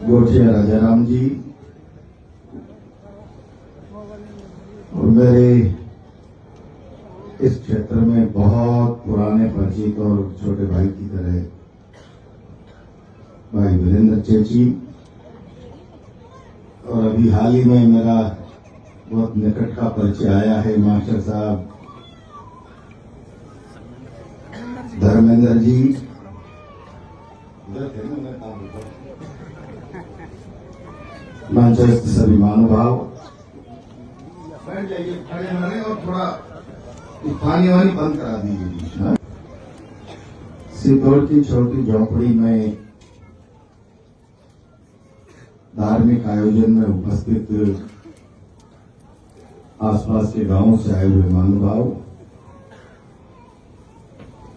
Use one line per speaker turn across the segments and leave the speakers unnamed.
गोठिया राजाराम जी और मेरे इस क्षेत्र में बहुत पुराने परिचित और छोटे भाई की तरह भाई वीरेंद्र चेची और अभी हाल ही में मेरा बहुत निकट का परिचय आया है मास्टर साहब धर्मेंद्र जी मंचस्थ सभी महानुभाव बैठ जाइए, खड़े न रहे और थोड़ा पानी वानी बंद करा दीजिए। सितौर की छोटी झोपड़ी में धार्मिक आयोजन में उपस्थित आसपास के गांवों से आए हुए महानुभाव,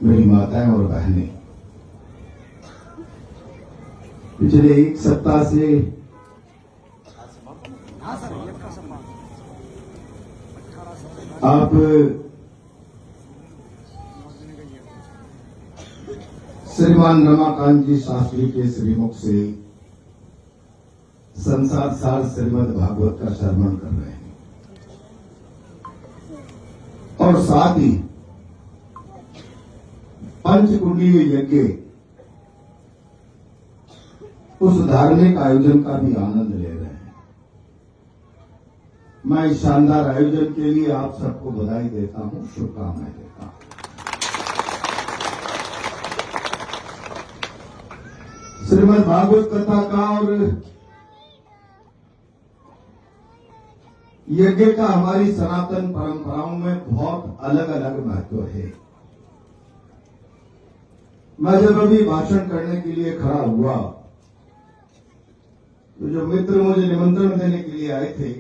मेरी माताएं और बहनें, पिछले एक सप्ताह से आप श्रीमान रमाकांत जी शास्त्री के श्रीमुख से संसार सार श्रीमद् भागवत का श्रवण कर रहे हैं और साथ ही पंचकुंडीय यज्ञ उस धार्मिक आयोजन का भी आनंद ले रहे हैं। मैं इस शानदार आयोजन के लिए आप सबको बधाई देता हूं, शुभकामनाएं देता हूं। श्रीमद् भागवत कथा का और यज्ञ का हमारी सनातन परंपराओं में बहुत अलग अलग महत्व है। मैं जब अभी भाषण करने के लिए खड़ा हुआ तो जो मित्र मुझे निमंत्रण देने के लिए आए थे,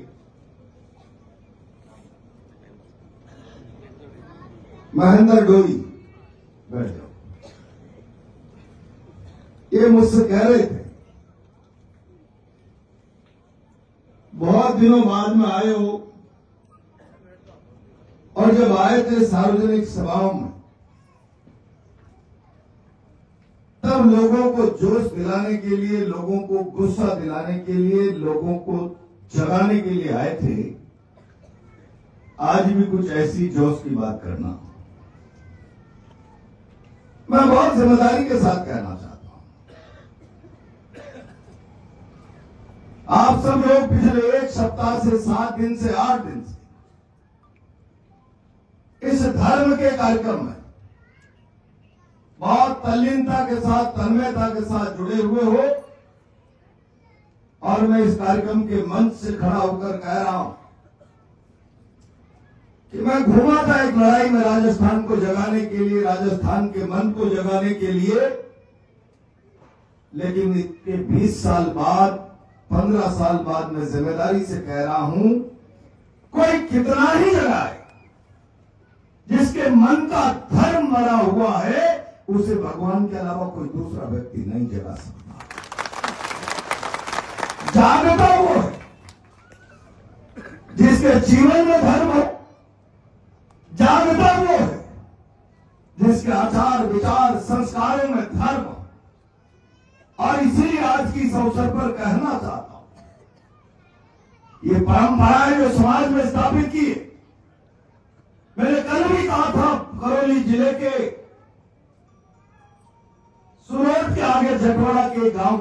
महेंद्र डोई, बैठ जाओ, ये मुझसे कह रहे थे बहुत दिनों बाद में आए हो और जब आए थे सार्वजनिक सभाओं में तब लोगों को जोश दिलाने के लिए, लोगों को गुस्सा दिलाने के लिए, लोगों को जगाने के लिए आए थे। आज भी कुछ ऐसी जोश की बात करना मैं बहुत जिम्मेदारी के साथ कहना चाहता हूं। आप सब लोग पिछले एक सप्ताह से 7 दिन से 8 दिन से इस धर्म के कार्यक्रम में बहुत तल्लीनता के साथ, तन्मयता के साथ जुड़े हुए हो और मैं इस कार्यक्रम के मंच से खड़ा होकर कह रहा हूं कि मैं घूमा था एक लड़ाई में राजस्थान को जगाने के लिए, राजस्थान के मन को जगाने के लिए, लेकिन इसके 20 साल बाद, 15 साल बाद मैं जिम्मेदारी से कह रहा हूं, कोई कितना ही जगाए, जिसके मन का धर्म मरा हुआ है उसे भगवान के अलावा कोई दूसरा व्यक्ति नहीं जगा सकता। जागता वो है जिसके जीवन में धर्म हो, जागता वो है जिसके आचार विचार संस्कारों में धर्म हो। और इसीलिए आज की इस अवसर पर कहना चाहता हूं, ये परंपराएं जो समाज में स्थापित की है, मैंने कल भी कहा था करौली जिले के सुरत के आगे जटवाड़ा के गांव,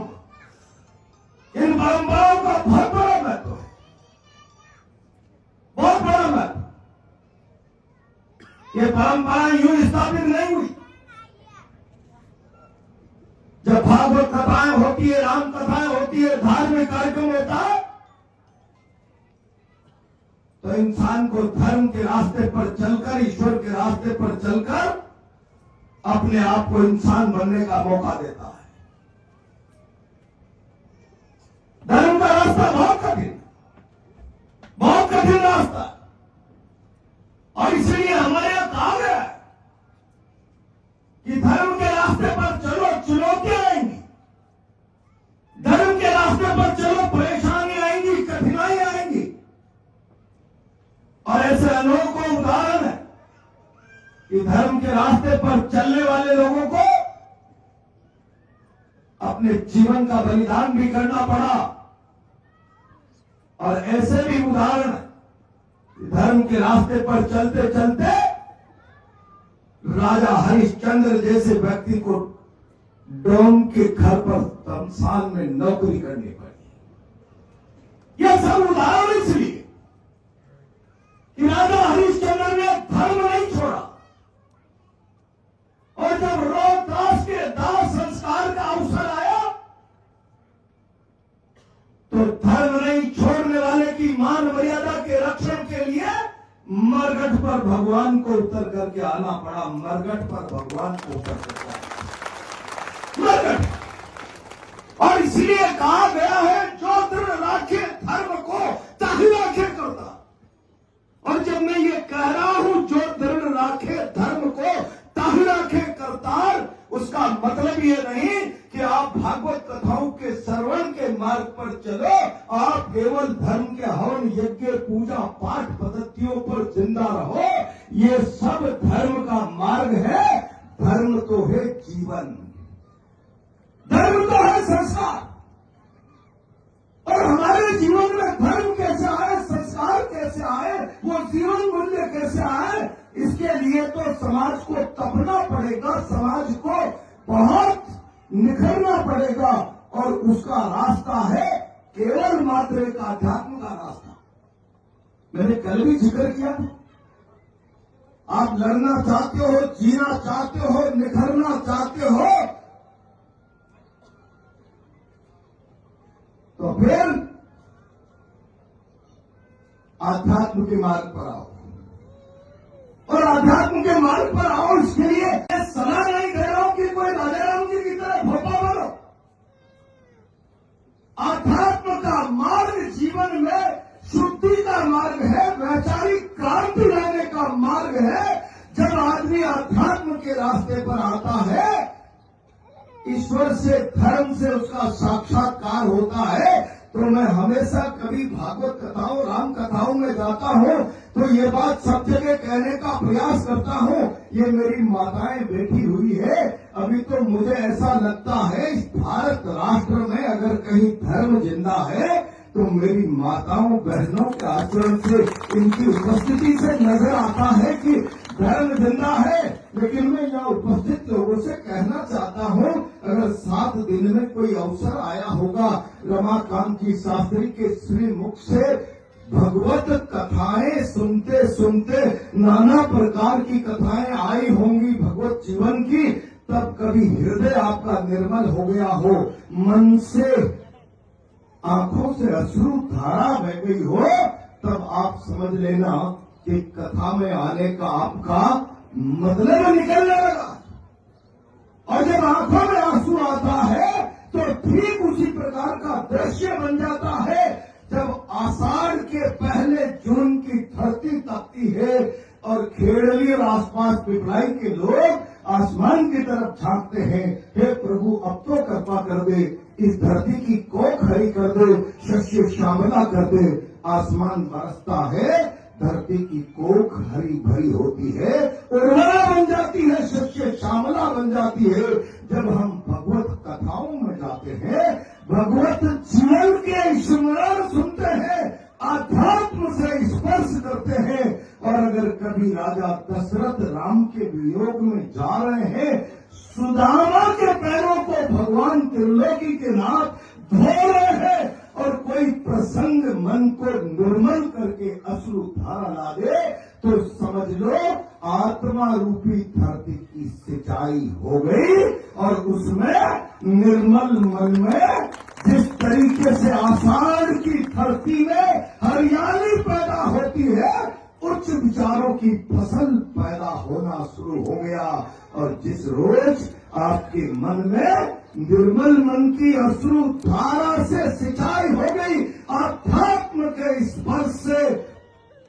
इन परंपराओं का बहुत बड़ा महत्व है, बहुत बड़ा महत्व। ये परंपराएं यूं स्थापित नहीं हुई। जब भागवत कथाएं होती है, राम कथाएं होती है, धार्मिक कार्यक्रम होता है, तो इंसान को धर्म के रास्ते पर चलकर, ईश्वर के रास्ते पर चलकर अपने आप को इंसान बनने का मौका देता है। धर्म का रास्ता बहुत कठिन रास्ता है। और इसलिए हमारे यहां कहा गया है कि धर्म के रास्ते पर चलो, चुनौतियां आएंगी, धर्म के रास्ते पर चलो, परेशानी आएंगी, कठिनाई आएंगी। और ऐसे अनोखा उदाहरण है कि धर्म के रास्ते पर चलने वाले लोगों को अपने जीवन का बलिदान भी करना पड़ा। और ऐसे भी उदाहरण, धर्म के रास्ते पर चलते चलते राजा हरिश्चंद्र जैसे व्यक्ति को डोम के घर पर तमसान में नौकरी करनी पड़ी। यह सब उदाहरण इसलिए कि राजा हरिश्चंद्र ने धर्म नहीं छोड़ा, और जब रोहतास के दाह संस्कार का अवसर आया तो धर्म नहीं छोड़ने वाले की मान मर्यादा के रक्षण के लिए मरघट पर भगवान को उतर करके आना पड़ा। मरघट पर भगवान को उतर करके मरघट, और इसलिए कहा गया है जो दृढ़ राखे धर्म को ताहि राखे करता। और जब मैं ये कह रहा हूं जो दृढ़ राखे धर्म को ताहि राखे करतार, उसका मतलब ये नहीं कि आप भागवत कथाओं के श्रवण के मार्ग पर चलो, आप केवल धर्म के हवन यज्ञ पूजा पाठ पद्धतियों पर जिंदा रहो। ये सब धर्म का मार्ग है। धर्म तो है जीवन, धर्म तो है संस्कार। और हमारे जीवन में धर्म कैसे आए, संस्कार कैसे आए, वो जीवन मूल्य कैसे आए, इसके लिए तो समाज को तपना पड़ेगा, समाज को बहुत निखरना पड़ेगा। और उसका रास्ता है केवल मात्र एक आध्यात्म का रास्ता। मैंने कल भी जिक्र किया था, आप लड़ना चाहते हो, जीना चाहते हो, निखरना चाहते हो, तो फिर आध्यात्म के मार्ग पर आओ। और आध्यात्म के मार्ग पर आओ, इसके लिए सलाह नहीं दे रहा हूं कि कोई राजा राम जी की तरह भोपा बनो। आध्यात्म का मार्ग जीवन में शुद्धि का मार्ग है, वैचारिक क्रांति लाने का मार्ग है। जब आदमी आध्यात्म के रास्ते पर आता है, ईश्वर से, धर्म से उसका साक्षात्कार होता है। तो मैं हमेशा कभी भागवत कथाओं, राम कथाओं में जाता हूँ तो ये बात सब जगह कहने का प्रयास करता हूँ। ये मेरी माताएं बैठी हुई है, अभी तो मुझे ऐसा लगता है इस भारत राष्ट्र में अगर कहीं धर्म जिंदा है तो मेरी माताओं बहनों के आचरण से, इनकी उपस्थिति से नजर आता है कि धर्म जिंदा है। लेकिन मैं यहाँ उपस्थित लोगों से कहना चाहता हूँ, अगर 7 दिन में कोई अवसर आया होगा रमाकांत जी शास्त्री के श्री मुख से भगवत कथाएं सुनते सुनते, नाना प्रकार की कथाएं आई होंगी भगवत जीवन की, तब कभी हृदय आपका निर्मल हो गया हो, मन से, आंखों से अश्रु धारा बह गई हो, तब आप समझ लेना कि कथा में आने का आपका मतलब निकलने लगा। और जब आंखों में आंसू आता है तो ठीक उसी प्रकार का दृश्य बन जाता है जब आषाढ़ के पहले जून की धरती तपती है और खेड़ली और आसपास पिपलाई के लोग आसमान की तरफ झांकते हैं, हे प्रभु अब तो कृपा कर दे, इस धरती की कोख हरी कर दे, शस्य श्यामला कर दे। आसमान बरसता है, धरती की कोख हरी भरी होती है, उर्वरा बन जाती है, शस्य श्यामला बन जाती है। जब हम भगवत कथाओं में जाते हैं, भगवत जीवन के स्मरण सुनते हैं, आध्यात्म से स्पर्श करते हैं, और अगर कभी राजा दशरथ राम के वियोग में जा रहे हैं, सुदामा के पैरों को भगवान त्रिलोकी के नाथ धो रहे हैं, और कोई प्रसंग मन को निर्मल करके अश्रु धारा ला दे, तो समझ लो आत्मा रूपी धरती की सिंचाई हो गई। और उसमें निर्मल मन में जिस तरीके से आषाढ़ की धरती में हरियाली पैदा होती है, उच्च विचारों की फसल पैदा होना शुरू हो गया। और जिस रोज आपके मन में निर्मल मन की अश्रु धारा से सिंचाई हो गई, आध्यात्म के स्पर्श से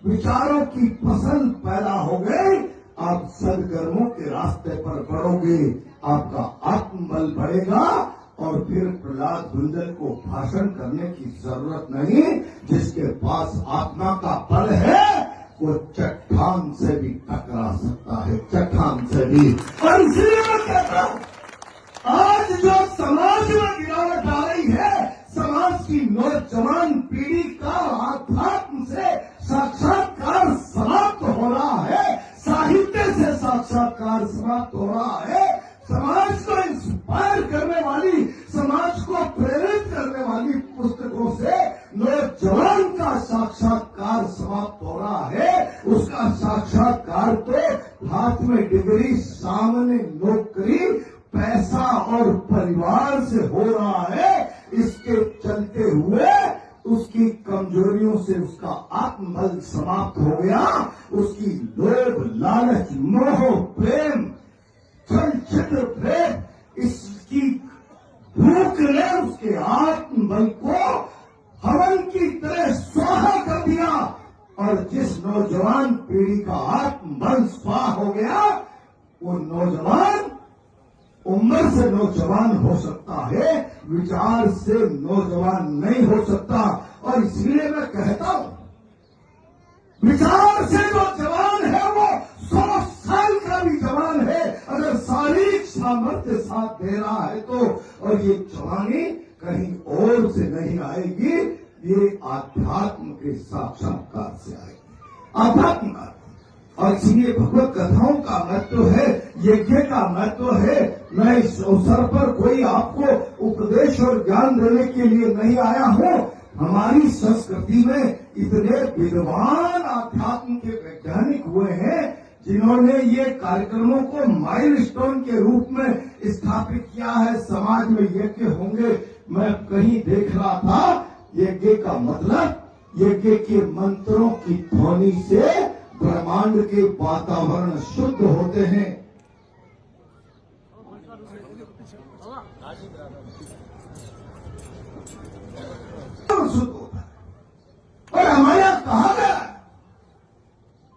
विचारों की फसल पैदा हो गई, आप सदकर्मों के रास्ते पर बढ़ोगे, आपका आत्मबल बढ़ेगा। और फिर प्रहलाद गुंजन को भाषण करने की जरूरत नहीं, जिसके पास आत्मा का बल है वो चट्टान से भी टकरा सकता है, चट्टान से भी। और इसलिए मैं कहता हूं, आज जो समाज में गिरावट आ रही है। समाज की नौजवान पीढ़ी का आध्यात्म से साक्षात्कार समाप्त हो रहा है, साहित्य से साक्षात्कार समाप्त हो रहा है। समाज को इंस्पायर करने वाली, समाज को प्रेरित करने वाली पुस्तकों से नौजवान का साक्षात्कार समाप्त हो रहा है। उसका साक्षात्कार तो हाथ में डिग्री, सामने नौकरी, पैसा और परिवार से हो रहा है। इसके चलते हुए उसकी कमजोरियों से उसका आत्मबल समाप्त हो गया। उसकी लोभ, लालच, मोह, प्रेम, छल, छिद्र, प्रेम, इसकी भूख ने उसके आत्मबल को हवन की तरह स्वाहा कर दिया। और जिस नौजवान पीढ़ी का आत्मबल स्वाहा हो गया, वो नौजवान उम्र से नौजवान हो सकता है, विचार से नौजवान नहीं हो सकता। और इसलिए मैं कहता हूं, विचार से जो जवान है वो 100 साल का भी जवान है, अगर शारीरिक सामर्थ्य साथ दे रहा है तो। और ये जवानी कहीं और से नहीं आएगी, ये आध्यात्म के साक्षात्कार से आएगी, आध्यात्म का। और इसलिए भगवत कथाओं का महत्व है, यज्ञ का महत्व है। मैं इस अवसर पर कोई आपको उपदेश और ज्ञान देने के लिए नहीं आया हूं। हमारी संस्कृति में इतने विद्वान आध्यात्म के वैज्ञानिक हुए हैं जिन्होंने ये कार्यक्रमों को माइलस्टोन के रूप में स्थापित किया है। समाज में यज्ञ होंगे, मैं कहीं देख रहा था, यज्ञ का मतलब, यज्ञ के मंत्रों की ध्वनि से ब्रह्मांड के वातावरण शुद्ध होते हैं। शुद्ध होता है। और हमारे यहां कहा गया,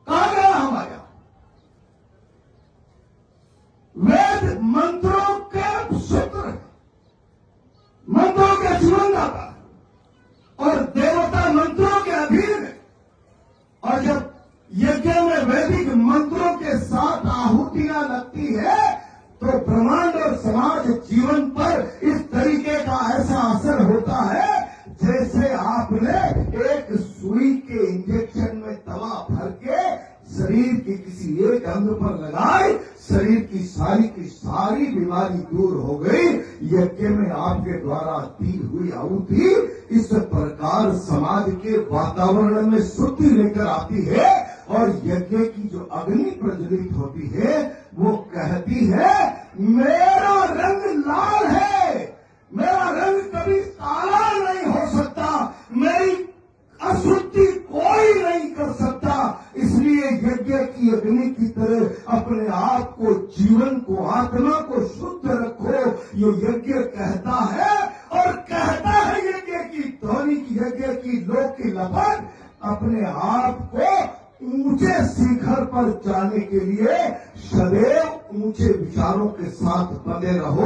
हमारे यहां वेद मंत्रों के सूत्र, मंत्रों के जीवनदाता और देवता मंत्रों के अधीन है। और जब यज्ञ में वैदिक मंत्रों के साथ आहुतियां लगती है तो ब्रह्मांड और समाज जीवन पर इस तरीके का ऐसा असर होता है जैसे आपने एक सुई के इंजेक्शन में दवा भर के शरीर की किसी एक अंग पर लगाई, शरीर की सारी बीमारी दूर हो गई। यज्ञ में आपके द्वारा दी हुई आहुति इस प्रकार समाज के वातावरण में शुद्धि लेकर आती है। और यज्ञ की जो अग्नि प्रज्वलित होती है वो कहती है, मेरा रंग लाल है, मेरा रंग कभी काला नहीं हो सकता, मेरी अशुद्धि कोई नहीं कर सकता। इसलिए यज्ञ की अग्नि की तरह अपने आप को, जीवन को, आत्मा को शुद्ध रखो, ये यज्ञ कहता है। और कहता है यज्ञ की ध्वनि की, यज्ञ की लोक की लपट, अपने आप को ऊंचे शिखर पर जाने के लिए सदैव ऊंचे विचारों के साथ बने रहो।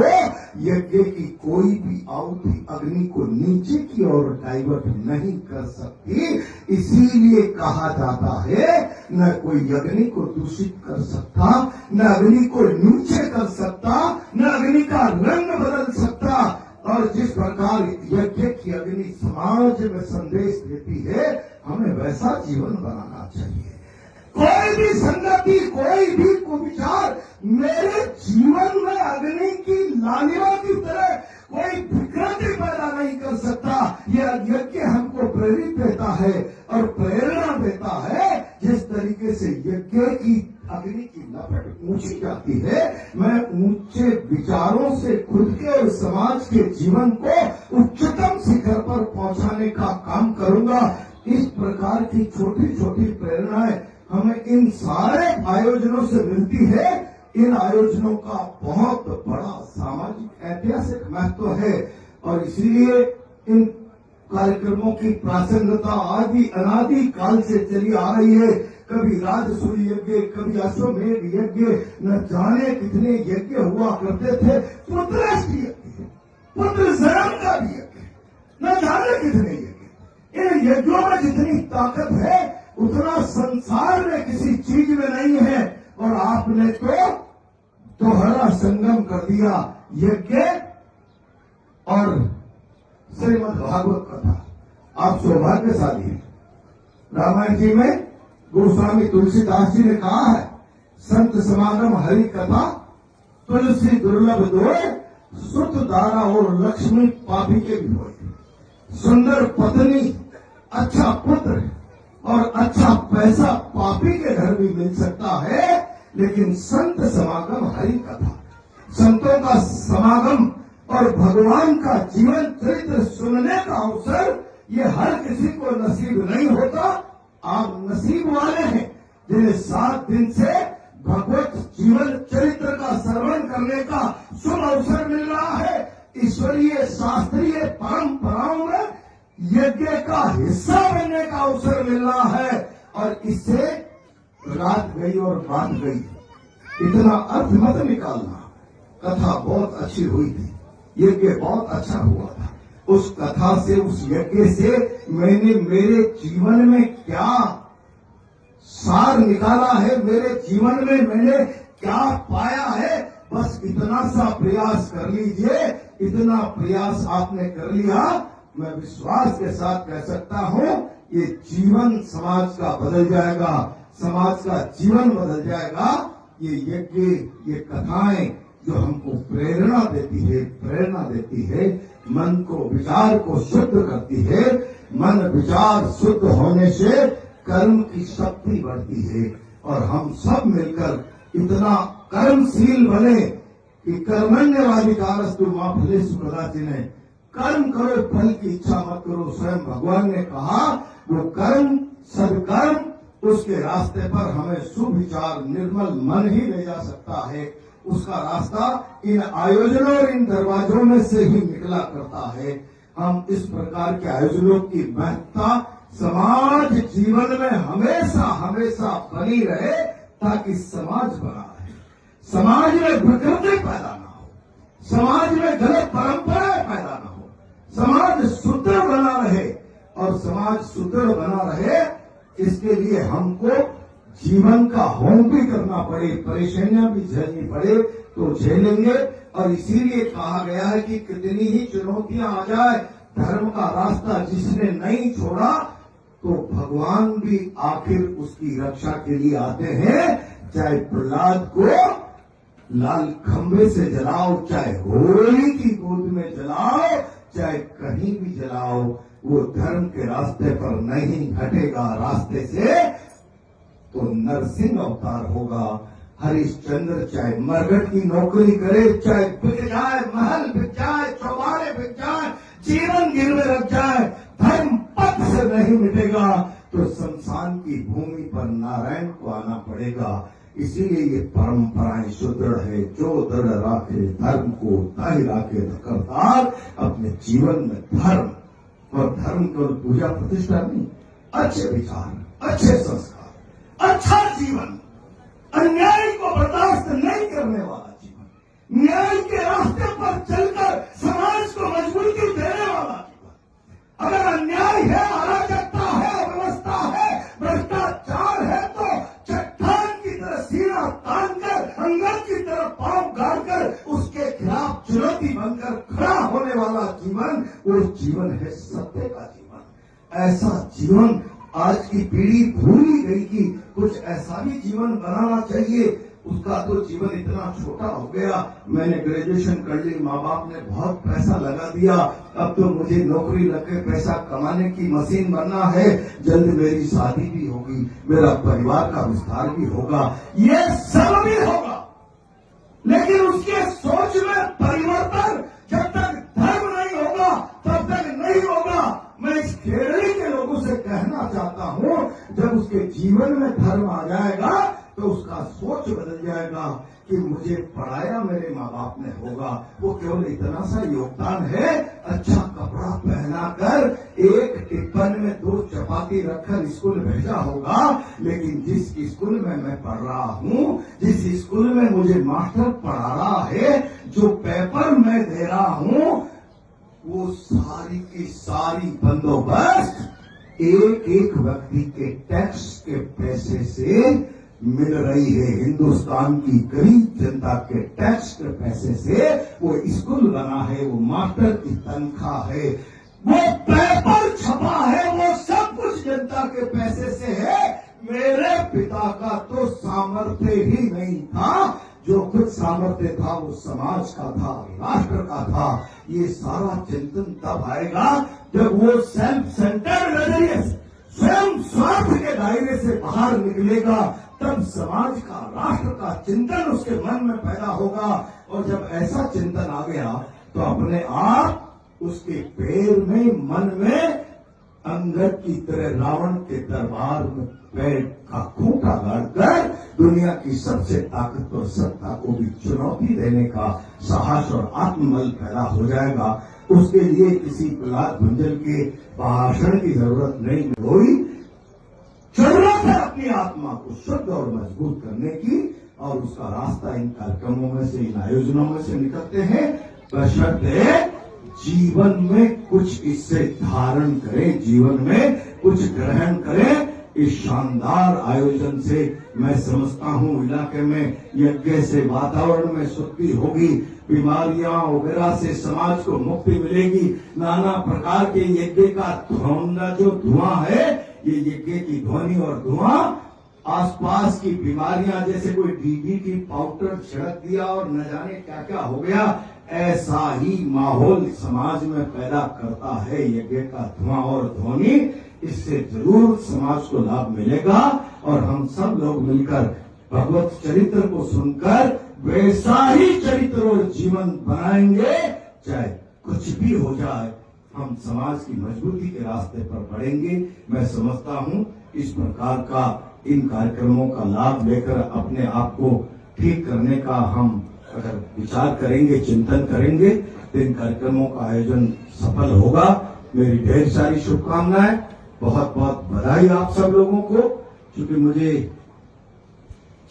यज्ञ की कोई भी आहुति अग्नि को नीचे की ओर डाइवर्ट नहीं कर सकती। इसीलिए कहा जाता है, न कोई अग्नि को दूषित कर सकता, न अग्नि को नीचे कर सकता, न अग्नि का रंग बदल सकता। और जिस प्रकार यज्ञ की अग्नि समाज में संदेश देती है, हमें वैसा जीवन बनाना चाहिए। कोई भी संगति, कोई भी कुविचार मेरे जीवन में अग्नि की लालिमा की तरह कोई विकृति पैदा नहीं कर सकता। यह यज्ञ हमको प्रेरित देता है और प्रेरणा देता है। जिस तरीके से यज्ञ की अग्नि की लपट ऊंची जाती है, मैं ऊंचे विचारों से खुद के और समाज के जीवन को उच्चतम शिखर पर पहुंचाने का काम करूंगा। इस प्रकार की छोटी छोटी प्रेरणाएं हमें इन सारे आयोजनों से मिलती है। इन आयोजनों का बहुत बड़ा सामाजिक ऐतिहासिक महत्व है और इसलिए इन कार्यक्रमों की प्रासंगिकता आदि अनादि काल से चली आ रही है। कभी राजसूय यज्ञ, कभी अश्वमेध यज्ञ, न जाने कितने यज्ञ हुआ करते थे। पुत्रष्टि यज्ञ, पुत्र जन्म का भी यज्ञ, न जाने कितने यज्ञ। इन यज्ञों में जितनी ताकत है उतना संसार में किसी चीज में नहीं है। और आपने तो दोहरा संगम कर दिया। यज्ञ और श्रीमद् भागवत कथा। आप सौभाग्यशाली हैं। रामायण जी में गोस्वामी तुलसीदास जी ने कहा है, संत समागम हरि कथा तुलसी दुर्लभ दोय, सुत दारा और लक्ष्मी पापी के भी होय। सुंदर पत्नी, अच्छा पुत्र और अच्छा पैसा पापी के घर भी मिल सकता है, लेकिन संत समागम हरि कथा, संतों का समागम और भगवान का जीवन चरित्र सुनने का अवसर ये हर किसी को नसीब नहीं होता। आप नसीब वाले हैं जिन्हें 7 दिन से भगवत जीवन चरित्र का श्रवण करने का शुभ अवसर मिल रहा है। ईश्वरीय शास्त्रीय परंपराओं में यज्ञ का हिस्सा बनने का अवसर मिल रहा है, और इससे रात गई और बात गई। इतना अर्थ मत निकालना। कथा बहुत अच्छी हुई थी, यज्ञ बहुत अच्छा हुआ था। उस कथा से, उस यज्ञ से मैंने मेरे जीवन में क्या सार निकाला है, मेरे जीवन में मैंने क्या पाया है, बस इतना सा प्रयास कर लीजिए। इतना प्रयास आपने कर लिया, मैं विश्वास के साथ कह सकता हूं, ये जीवन समाज का बदल जाएगा, समाज का जीवन बदल जाएगा। ये यज्ञ, ये कथाएं जो हमको प्रेरणा देती है, मन को, विचार को शुद्ध करती है। मन विचार शुद्ध होने से कर्म की शक्ति बढ़ती है, और हम सब मिलकर इतना कर्मशील बने कि कर्मण्यवाधिकारस्तु मा फलेषु कदाचन, कर्म करो फल की इच्छा मत करो। स्वयं भगवान ने कहा, वो कर्म सदकर्म उसके रास्ते पर हमें सुविचार निर्मल मन ही ले जा सकता है। उसका रास्ता इन आयोजनों और इन दरवाजों में से ही निकला करता है। हम इस प्रकार के आयोजनों की महत्ता समाज जीवन में हमेशा हमेशा बनी रहे, ताकि समाज बना रहे, समाज में विकृति पैदा न हो, समाज में गलत परंपराएं पैदा न हो, समाज सुदृढ़ बना रहे। और समाज सुदृढ़ बना रहे, इसके लिए हमको जीवन का होम भी करना पड़े, परेशानियां भी झेलनी पड़े तो झेलेंगे। और इसीलिए कहा गया है कि कितनी ही चुनौतियां आ जाए, धर्म का रास्ता जिसने नहीं छोड़ा, तो भगवान भी आखिर उसकी रक्षा के लिए आते हैं। चाहे प्रहलाद को लाल खंबे से जलाओ, चाहे होली की गोद में जलाओ, चाहे कहीं भी जलाओ, वो धर्म के रास्ते पर नहीं हटेगा। रास्ते से तो नरसिंह अवतार होगा। हरिश्चंद्र चाहे मरघट की नौकरी करे, चाहे बिक जाए महल, बिक जाए चौबारे, बिक जाए जीवन गिरवे रख जाए, धर्म पथ से नहीं मिटेगा, तो शमशान की भूमि पर नारायण को आना पड़ेगा। इसीलिए ये परंपराएं सुदृढ़ है। जो दृढ़ राखे धर्म को, ताहि राखे करतार। अपने जीवन में धर्म, और धर्म केवल पूजा प्रतिष्ठा नहीं, अच्छे विचार, अच्छे संस्कार, अच्छा जीवन, अन्याय को बर्दाश्त नहीं करने वाला जीवन, न्याय के रास्ते पर चलकर समाज को मजबूती देने वाला जीवन। अगर अन्याय है, अराजकता है, अव्यवस्था है, भ्रष्टाचार है, तो चट्टान की तरह सीना तानकर, अंगल की तरह पांव गाड़कर उसके खिलाफ चुनौती बनकर खड़ा होने वाला जीवन, वो जीवन है सत्य का जीवन। ऐसा जीवन आज की पीढ़ी भूल ही गई कि कुछ ऐसा भी जीवन बनाना चाहिए। उसका तो जीवन इतना छोटा हो गया। मैंने ग्रेजुएशन कर ली, माँ बाप ने बहुत पैसा लगा दिया, अब तो मुझे नौकरी लगे पैसा कमाने की मशीन बनना है, जल्द मेरी शादी भी होगी, मेरा परिवार का विस्तार भी होगा, ये सब भी होगा। लेकिन उसके सोच में परिवर्तन जब तक धर्म नहीं होगा तब तक नहीं होगा। मैं इस केरली के लोगों से कहना चाहता हूं, जब उसके जीवन में धर्म आ जाएगा तो उसका सोच बदल जाएगा कि मुझे पढ़ाया मेरे माँ बाप ने होगा। वो केवल इतना सा योगदान है, अच्छा कपड़ा पहनाकर, एक टिफिन में 2 चपाती रखकर स्कूल भेजा होगा। लेकिन जिस स्कूल में मैं पढ़ रहा हूँ, जिस स्कूल में मुझे मास्टर पढ़ा रहा है, जो पेपर मैं दे रहा हूँ, वो सारी की सारी बंदोबस्त एक एक व्यक्ति के टैक्स के पैसे से मिल रही है हिंदुस्तान की गरीब जनता के टैक्स के पैसे से। वो स्कूल बना है, वो मास्टर की तनख्वाह है, वो पेपर छपा है, वो सब कुछ जनता के पैसे से है। मेरे पिता का तो सामर्थ्य ही नहीं था, जो कुछ सामर्थ्य था वो समाज का था, राष्ट्र का था। ये सारा चिंतन तब आएगा जब वो सेल्फ सेंटर्ड नजरिए से, स्वयं स्वार्थ के दायरे से बाहर निकलेगा। तब समाज का, राष्ट्र का चिंतन उसके मन में पैदा होगा। और जब ऐसा चिंतन आ गया तो अपने आप उसके पैर में, मन में अंगद की तरह रावण के दरबार में पैर का खूंटा गाड़कर दुनिया की सबसे ताकतवर सत्ता को भी चुनौती देने का साहस और आत्मबल पैदा हो जाएगा। उसके लिए किसी प्रहलाद भंजल के भाषण की जरूरत नहीं हुई। जरूरत है अपनी आत्मा को शुद्ध और मजबूत करने की, और उसका रास्ता इन कार्यक्रमों में से, इन आयोजनों में से निकलते हैं। बशर्ते जीवन में कुछ इससे धारण करें, जीवन में कुछ ग्रहण करें। इस शानदार आयोजन से मैं समझता हूं इलाके में यज्ञ से वातावरण में शुद्धि होगी, बीमारियां वगैरह से समाज को मुक्ति मिलेगी। नाना प्रकार के यज्ञ का जो धुआं है, ये यज्ञ की ध्वनि और धुआं आसपास की बीमारियां, जैसे कोई डीडीटी पाउडर छिड़क दिया और न जाने क्या क्या हो गया, ऐसा ही माहौल समाज में पैदा करता है यज्ञ का धुआं और ध्वनि। इससे जरूर समाज को लाभ मिलेगा और हम सब लोग मिलकर भगवत चरित्र को सुनकर वैसा ही चरित्र और जीवन बनाएंगे। चाहे कुछ भी हो जाए, हम समाज की मजबूती के रास्ते पर बढ़ेंगे। मैं समझता हूं इस प्रकार का, इन कार्यक्रमों का लाभ लेकर अपने आप को ठीक करने का हम अगर विचार करेंगे, चिंतन करेंगे, तो इन कार्यक्रमों का आयोजन सफल होगा। मेरी ढेर सारी शुभकामनाएं, बहुत बहुत बधाई आप सब लोगों को। क्योंकि मुझे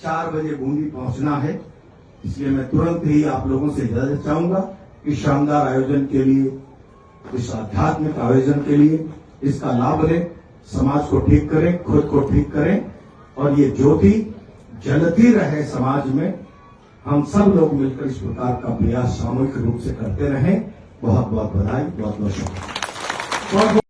4 बजे बूंदी पहुंचना है, इसलिए मैं तुरंत ही आप लोगों से इजाजत चाहूंगा। इस शानदार आयोजन के लिए, इस आध्यात्मिक आयोजन के लिए इसका लाभ लें, समाज को ठीक करें, खुद को ठीक करें, और ये ज्योति जलती रहे समाज में। हम सब लोग मिलकर इस प्रकार का प्रयास सामूहिक रूप से करते रहें। बहुत बहुत बधाई, बहुत बहुत शुक्रिया।